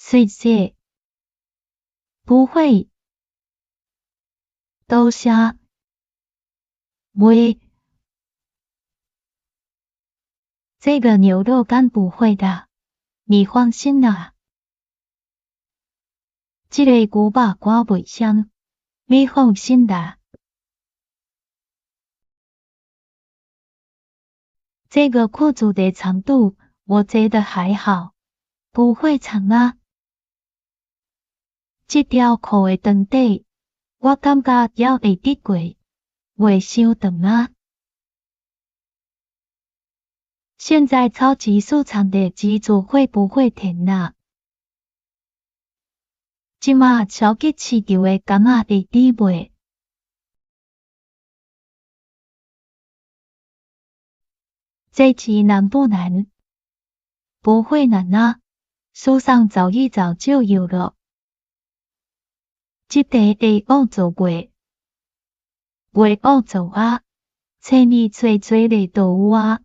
谢谢。不会。多谢。喂。这个牛肉干不会的，你放心啦。这个牛肉干袂香，你放心啦。这个裤子的长度，我觉得还好，不会长啊。这条裤的长底，我感觉也会得过，袂伤长啊。现在超级市场的机子会不会停啊？即马超级市场的柑仔在底卖。这期难不难？不会难啊，书上早就有了。这题会学做过，袂学做啊，册面找的都有啊。